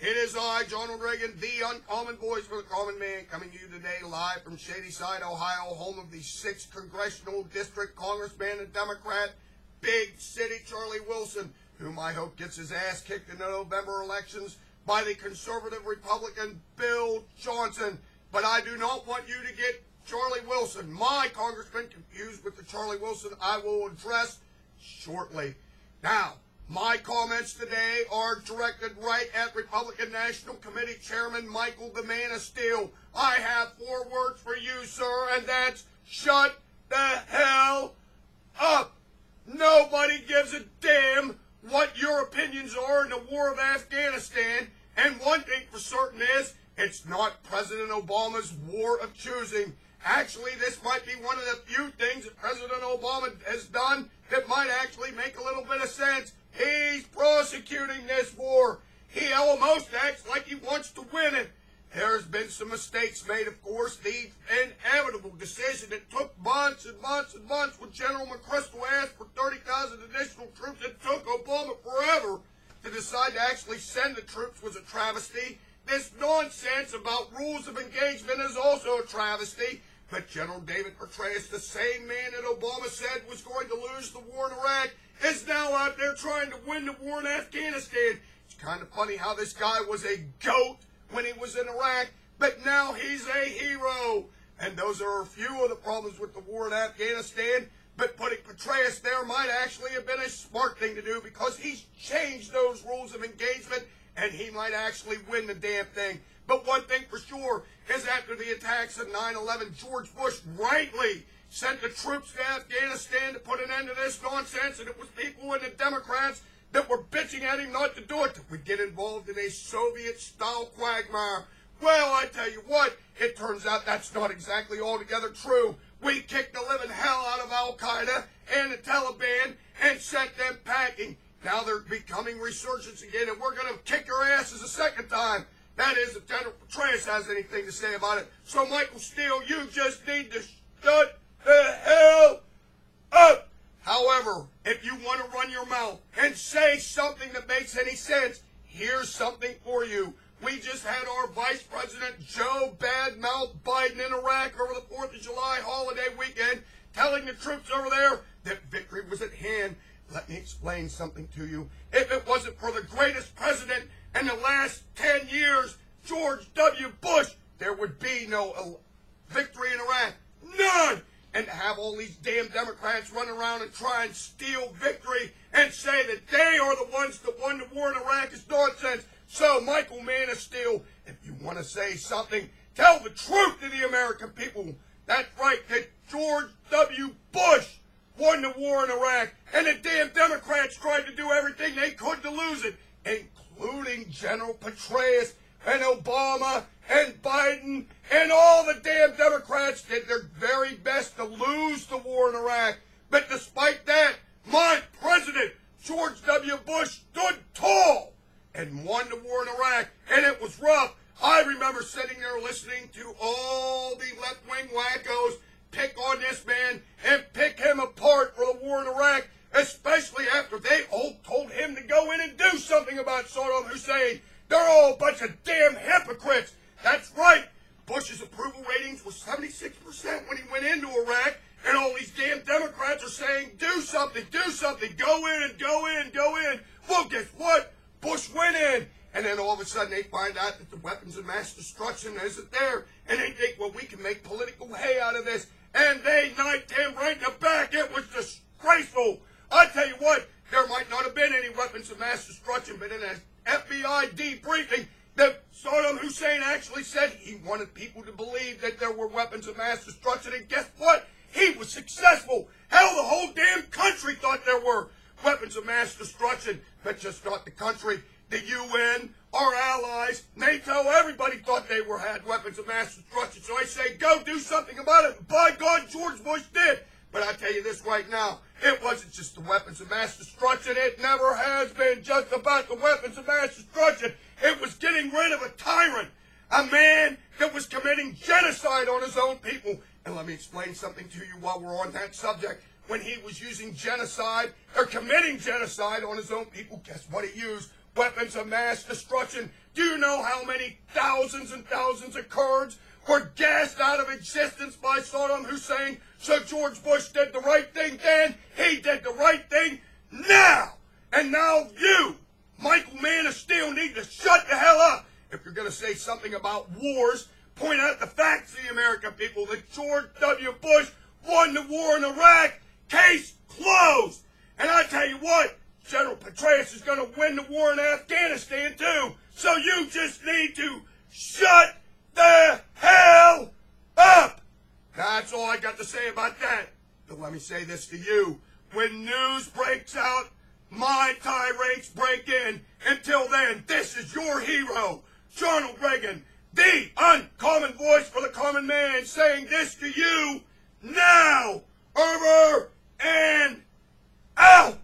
It is I, Donald Reagan, the uncommon voice for the common man, coming to you today live from Shadyside, Ohio, home of the 6th Congressional District Congressman and Democrat, Big City Charlie Wilson, whom I hope gets his ass kicked in the November elections by the conservative Republican Bill Johnson. But I do not want you to get Charlie Wilson, my congressman, confused with the Charlie Wilson I will address shortly. Now, my comments today are directed right at Republican National Committee Chairman Micheal the Man of Steel. I have 4 words for you, sir, and that's shut the hell up. Nobody gives a damn what your opinions are in the war of Afghanistan, and one thing for certain is it's not President Obama's war of choosing. Actually, this might be one of the few things that President Obama has done that might actually make a little bit of sense. He's prosecuting this war. He almost acts like he wants to win it. There's been some mistakes made, of course. The inevitable decision that took months and months and months when General McChrystal asked for 30,000 additional troops. It took Obama forever to decide to actually send the troops was a travesty. This nonsense about rules of engagement is also a travesty. But General David Petraeus, the same man that Obama said was going to lose the war in Iraq, is now out there trying to win the war in Afghanistan. It's kind of funny how this guy was a goat when he was in Iraq, but now he's a hero. And those are a few of the problems with the war in Afghanistan. But putting Petraeus there might actually have been a smart thing to do because he's changed those rules of engagement and he might actually win the damn thing. But one thing for sure is after the attacks of 9/11, George Bush rightly sent the troops to Afghanistan to put an end to this nonsense, and it was people in the Democrats that were bitching at him not to do it that would get involved in a Soviet-style quagmire. Well, I tell you what, it turns out that's not exactly altogether true. We kicked the living hell out of Al-Qaeda and the Taliban and sent them packing. Now they're becoming resurgence again, and we're going to kick your asses a second time. That is, if General Petraeus has anything to say about it. So, Micheal Steele, you just need to shut the hell up. However, if you want to run your mouth and say something that makes any sense, here's something for you. We just had our Vice President Joe badmouth Biden in Iraq over the 4th of July holiday weekend, telling the troops over there that victory was at hand. Let me explain something to you. If it wasn't for the greatest president in the last 10 years, George W. Bush, there would be no victory in Iraq. None! And to have all these damn Democrats run around and try and steal victory and say that they are the ones that won the war in Iraq is nonsense. So, Micheal Man of Steel, if you want to say something, tell the truth to the American people. That's right, that George W. Bush won the war in Iraq, and the damn Democrats tried to do everything they could to lose it, including General Petraeus and Obama and Biden, and all the damn Democrats did their very best to lose the war in Iraq. But despite that, my president, George W. Bush, stood tall and won the war in Iraq, and it was rough. I remember sitting there listening to all the left-wing wackos pick on this man and pick him apart for the war in Iraq, especially after they all told him to go in and do something about Saddam Hussein. They're all a bunch of damn hypocrites. That's right. Bush's approval ratings were 76% when he went into Iraq, and all these damn Democrats are saying, do something, go in, go in, go in. Well, guess what? Bush went in. And then all of a sudden they find out that the weapons of mass destruction isn't there. And they think, well, we can make political hay out of this. And they knifed him right in the back. It was disgraceful. I tell you what, there might not have been any weapons of mass destruction, but in an FBI debriefing, that Saddam Hussein actually said he wanted people to believe that there were weapons of mass destruction. And guess what? He was successful. Hell, the whole damn country thought there were weapons of mass destruction, but just not the country. The UN, our allies, NATO, everybody thought they had weapons of mass destruction. So I say, go do something about it. And by God, George Bush did. But I tell you this right now, it wasn't just the weapons of mass destruction. It never has been just about the weapons of mass destruction. It was getting rid of a tyrant, a man that was committing genocide on his own people. And let me explain something to you while we're on that subject. When he was using genocide, or committing genocide on his own people, guess what he used? weapons of mass destruction. Do you know how many thousands and thousands of Kurds were gassed out of existence by Saddam Hussein? So George Bush did the right thing then. He did the right thing now. And now you, Micheal Steele, need to shut the hell up. If you're going to say something about wars, point out the facts to the American people that George W. Bush won the war in Iraq. Case closed. And I tell you what, General Petraeus is going to win the war in Afghanistan too. So you just need to shut the hell up. That's all I got to say about that. But let me say this to you. When news breaks out, my tirades break in. Until then, this is your hero, Ronald Reagan, the uncommon voice for the common man, saying this to you now, over and out.